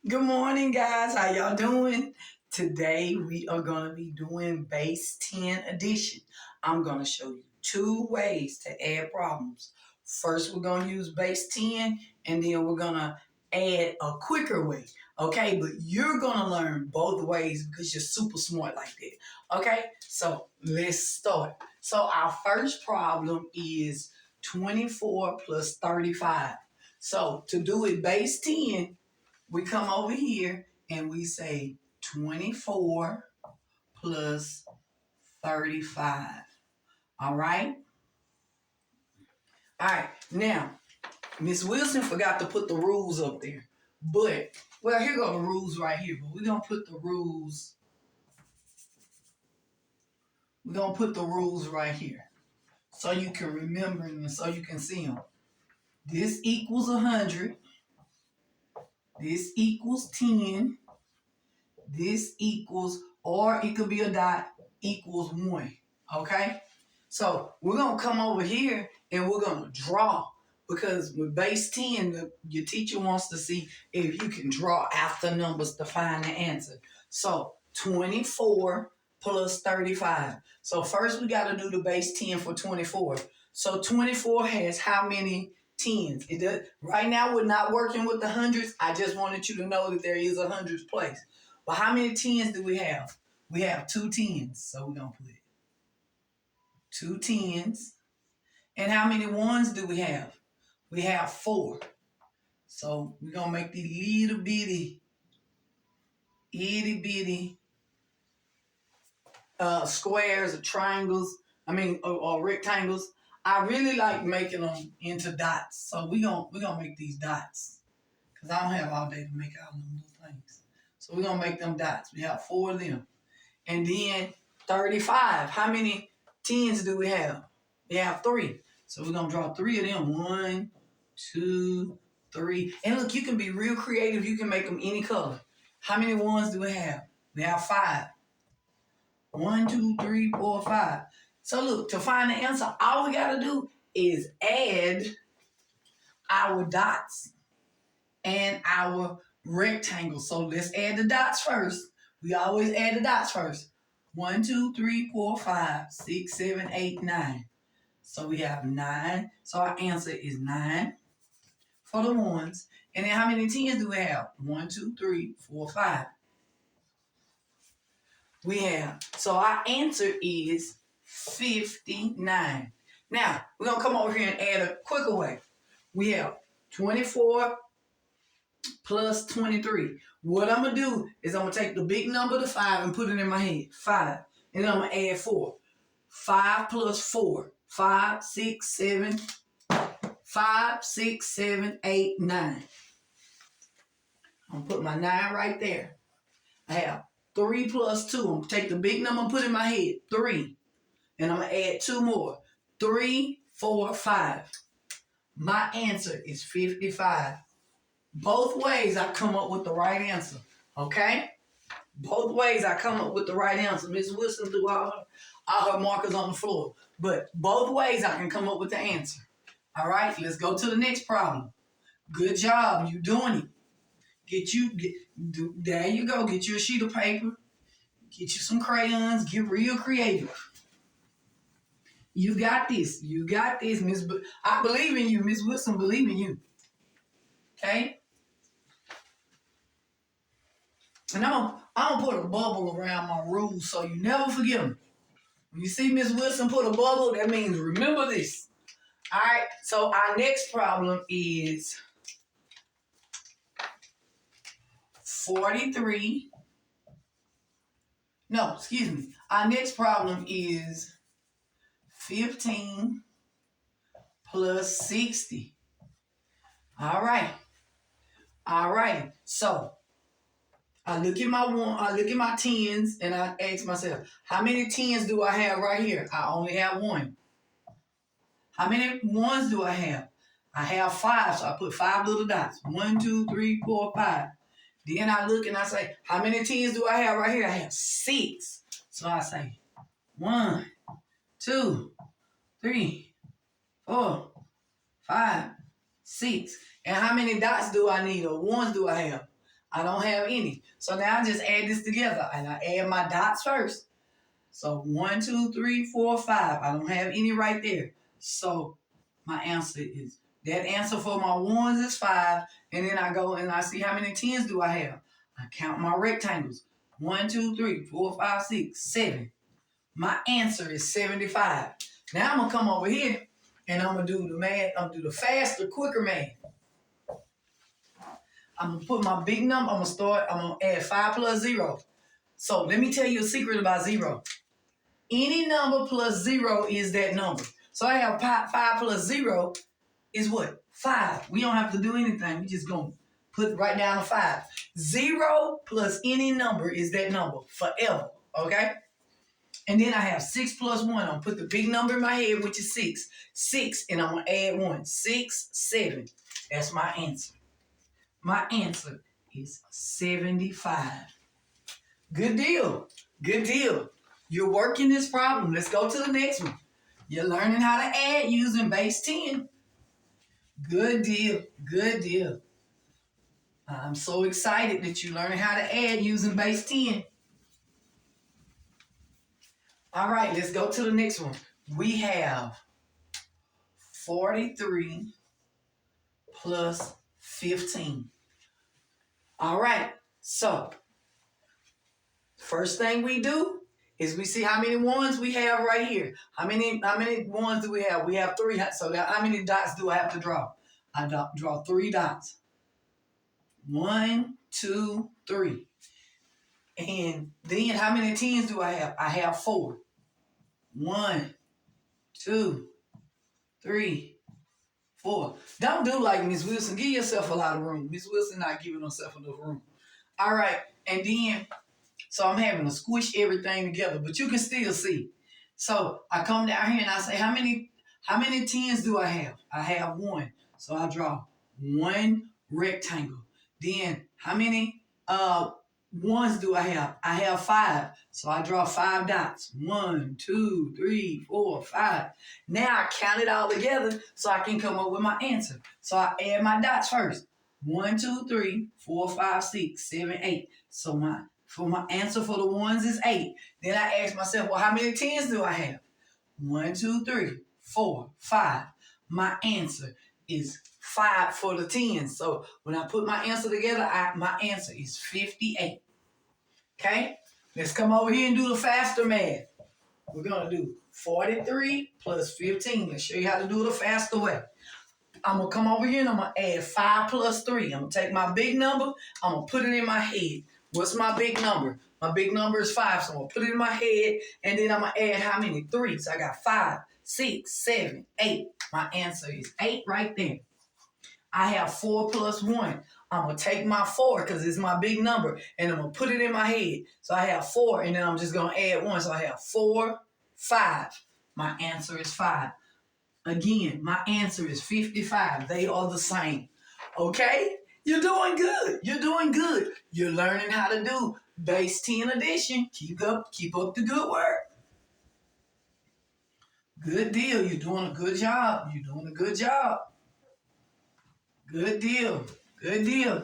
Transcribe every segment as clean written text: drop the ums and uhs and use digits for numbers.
Good morning, guys. How y'all doing? Today we are going to be doing base 10 addition. I'm going to show you two ways to add problems. First, we're going to use base 10, and then we're going to add a quicker way. Okay, but you're going to learn both ways because you're super smart like that. Okay, so let's start. So our first problem is 24 plus 35. So to do it base 10, we come over here and we say 24 plus 35. All right? All right. Now, Miss Wilson forgot to put the rules up there. But, well, here go the rules right here. But we're going to put the rules. We're going to put the rules right here. So you can remember them and so you can see them. This equals 100. This equals 10. This equals, or it could be a dot, equals 1. Okay? So we're going to come over here and we're going to draw, because with base 10, your teacher wants to see if you can draw after numbers to find the answer. So 24 plus 35. So first we got to do the base 10 for 24. So 24 has how many tens? It does. Right now we're not working with the hundreds. I just wanted you to know that there is a hundreds place. But how many tens do we have? We have two tens. So we're going to put two tens. And how many ones do we have? We have 4. So we're going to make these little bitty, itty bitty squares or triangles, or rectangles. I really like making them into dots. So we're gonna make these dots, because I don't have all day to make all them little things. So we're going to make them dots. We have 4 of them. And then 35. How many tens do we have? We have 3. So we're going to draw 3 of them. 1, 2, 3. And look, you can be real creative. You can make them any color. How many ones do we have? We have 5. 1, 2, 3, 4, 5. So look, to find the answer, all we got to do is add our dots and our rectangles. So let's add the dots first. We always add the dots first. 1, 2, 3, 4, 5, 6, 7, 8, 9. So we have 9. So our answer is 9 for the ones. And then how many tens do we have? 1, 2, 3, 4, 5. We have. So our answer is 59. Now, we're going to come over here and add a quicker way. We have 24 plus 23. What I'm going to do is I'm going to take the big number to 5 and put it in my head. 5. And then I'm going to add 4. 5 plus 4. 5, 6, 7. 5, 6, 7, 8, 9. I'm going to put my 9 right there. I have 3 plus 2. I'm going to take the big number and put it in my head. 3. And I'm going to add 2 more. 3, 4, 5. My answer is 55. Both ways I come up with the right answer. Okay? Both ways I come up with the right answer. Miss Wilson threw all her markers on the floor. But both ways I can come up with the answer. All right? Let's go to the next problem. Good job. You doing it. There you go. Get you a sheet of paper. Get you some crayons. Get real creative. You got this. You got this, Miss. I believe in you, Miss Wilson. Believe in you. Okay? And I'm gonna put a bubble around my rules so you never forget them. When you see Miss Wilson put a bubble, that means remember this. All right. So our next problem is 43. No, excuse me. Our next problem is 15 plus 60. All right. All right. So I look at my tens and I ask myself, how many tens do I have right here? I only have 1. How many ones do I have? I have 5, so I put 5 little dots. 1, 2, 3, 4, 5. Then I look and I say, how many tens do I have right here? I have 6. So I say 1, 2, 3, 4, 5, 6. And how many dots do I need or ones do I have? I don't have any. So now I just add this together and I add my dots first. So 1, 2, 3, 4, 5. I don't have any right there. So my answer is, that answer for my ones is 5. And then I go and I see how many 10s do I have. I count my rectangles. 1, 2, 3, 4, 5, 6, 7. My answer is 75. Now I'm going to come over here and I'm going to do the math. I'm going to do the faster, quicker math. I'm going to put my big number. I'm going to add 5 plus 0. So let me tell you a secret about 0. Any number plus 0 is that number. So I have 5 plus 0 is what? 5. We don't have to do anything. We just going to put right down a 5. 0 plus any number is that number forever. Okay? And then I have 6 plus 1. I'm going to put the big number in my head, which is 6. 6, and I'm going to add 1. 6, 7. That's my answer. My answer is 75. Good deal. Good deal. You're working this problem. Let's go to the next one. You're learning how to add using base 10. Good deal. Good deal. I'm so excited that you're learning how to add using base 10. All right, let's go to the next one. We have 43 plus 15. All right, so first thing we do is we see how many ones we have right here. How many ones do we have? We have 3. So now how many dots do I have to draw? I draw 3 dots. 1, 2, 3. And then how many 10s do I have? I have 4. 1, 2, 3, 4. Don't do like Miss Wilson. Give yourself a lot of room. Miss Wilson not giving herself enough room. All right. And then, so I'm having to squish everything together, but you can still see. So I come down here and I say, how many 10s do I have? I have 1. So I draw 1 rectangle. Then how many ones do I have? I have 5. So I draw 5 dots. 1, 2, 3, 4, 5. Now I count it all together so I can come up with my answer. So I add my dots first. 1, 2, 3, 4, 5, 6, 7, 8. So my answer for the ones is 8. Then I ask myself, well, how many 10s do I have? 1, 2, 3, 4, 5. My answer is 5 for the 10s. So when I put my answer together, my answer is 58. Okay? Let's come over here and do the faster math. We're going to do 43 plus 15. Let's show you how to do it the faster way. I'm going to come over here and I'm going to add 5 plus 3. I'm going to take my big number. I'm going to put it in my head. What's my big number? My big number is 5. So I'm going to put it in my head. And then I'm going to add how many? 3. So I got 5, 6, 7, 8. My answer is 8 right there. I have 4 plus 1. I'm going to take my 4 because it's my big number. And I'm going to put it in my head. So I have 4. And then I'm just going to add 1. So I have 4, 5. My answer is 5. Again, my answer is 55. They are the same. Okay? You're doing good. You're doing good. You're learning how to do base 10 addition. Keep up the good work. Good deal. You're doing a good job. You're doing a good job. Good deal. Good deal.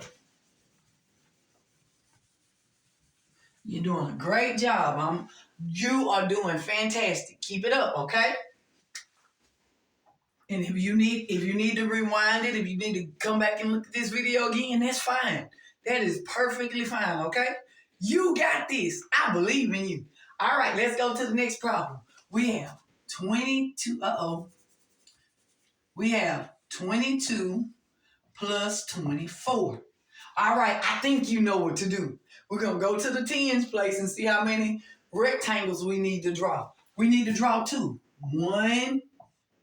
You're doing a great job. You are doing fantastic. Keep it up, okay? And if you need to rewind it, if you need to come back and look at this video again, that's fine. That is perfectly fine, okay? You got this. I believe in you. All right, let's go to the next problem. We have 22. We have 22 plus 24. All right, I think you know what to do. We're going to go to the 10s place and see how many rectangles we need to draw. We need to draw 2. 1,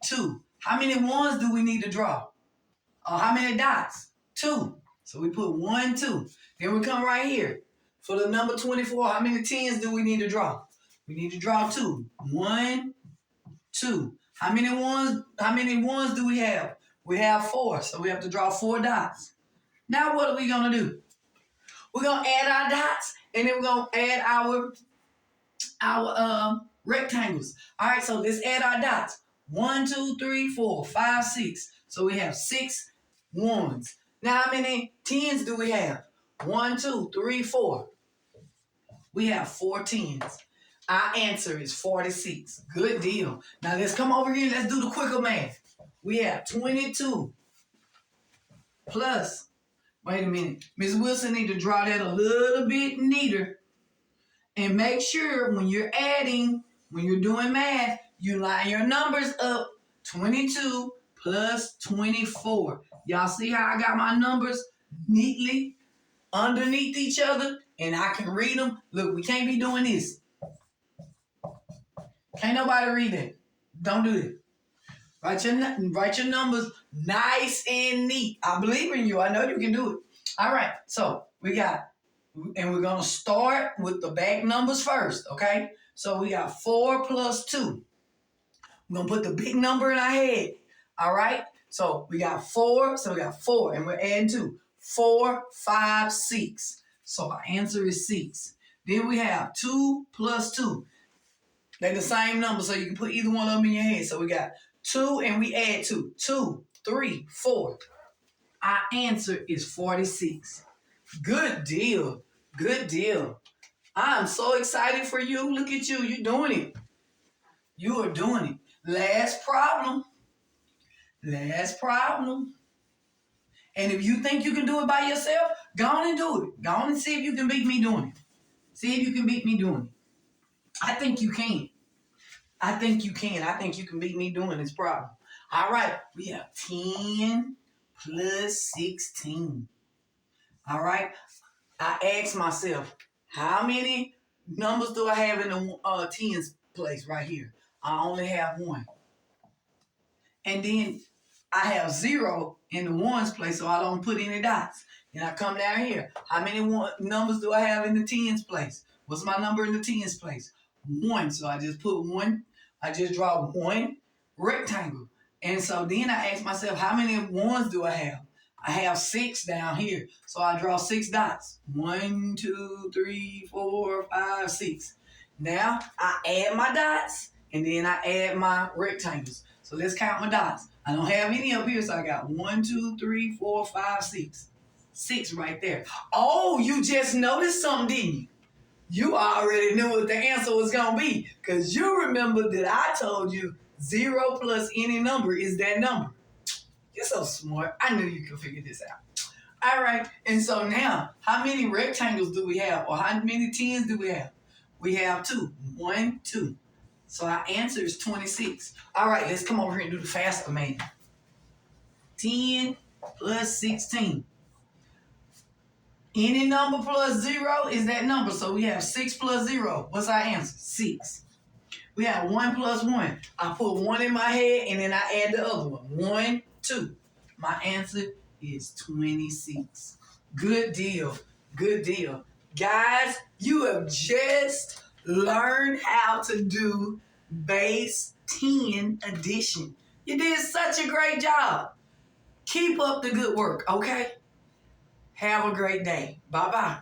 2. How many ones do we need to draw? How many dots? 2. So we put 1, 2. Then we come right here. For the number 24, how many 10s do we need to draw? We need to draw 2. 1, 2. How many ones do we have? We have 4. So we have to draw 4 dots. Now what are we going to do? We're going to add our dots and then we're going to add our rectangles. All right, so let's add our dots. 1, 2, 3, 4, 5, 6. So we have 6 ones. Now how many 10s do we have? 1, 2, 3, 4. We have 4 tens. Our answer is 46. Good deal. Now let's come over here. Let's do the quicker math. We have 22 plus. Wait a minute. Ms. Wilson need to draw that a little bit neater. And make sure when you're adding, when you're doing math, you line your numbers up. 22 plus 24. Y'all see how I got my numbers neatly underneath each other? And I can read them. Look, we can't be doing this. Can't nobody read it. Don't do it. Write your numbers nice and neat. I believe in you. I know you can do it. All right. So we got, and we're going to start with the back numbers first. Okay. So we got 4 plus 2. We're going to put the big number in our head. All right. So we got 4. So we got 4 and we're adding 2. 4, 5, 6. So our answer is 6. Then we have 2 plus 2. They're the same number, so you can put either one of them in your head. So we got 2 and we add 2. 2, 3, 4. Our answer is 46. Good deal. Good deal. I'm so excited for you. Look at you. You're doing it. You are doing it. Last problem. Last problem. And if you think you can do it by yourself, go on and do it. Go on and see if you can beat me doing it. See if you can beat me doing it. I think you can. I think you can. I think you can beat me doing this problem. All right. We have 10 plus 16. All right. I asked myself, how many numbers do I have in the tens place right here? I only have 1. And then I have 0 in the ones place, so I don't put any dots. Then I come down here. How many numbers do I have in the tens place? What's my number in the tens place? 1. So I just put 1. I just draw 1 rectangle. And so then I ask myself, how many ones do I have? I have 6 down here. So I draw 6 dots. 1, 2, 3, 4, 5, 6. Now I add my dots and then I add my rectangles. So let's count my dots. I don't have any up here, so I got 1, 2, 3, 4, 5, 6. 6 right there. Oh, you just noticed something, didn't you? You already knew what the answer was going to be because you remember that I told you 0 plus any number is that number. You're so smart. I knew you could figure this out. All right. And so now, how many rectangles do we have? Or how many tens do we have? We have 2. 1, 2. So our answer is 26. All right. Let's come over here and do the faster math. 10 plus 16. Any number plus 0 is that number. So we have 6 plus 0. What's our answer? 6. We have 1 plus 1. I put 1 in my head and then I add the other one. 1, 2. My answer is 26. Good deal. Good deal. Guys, you have just learned how to do base 10 addition. You did such a great job. Keep up the good work, okay? Have a great day. Bye-bye.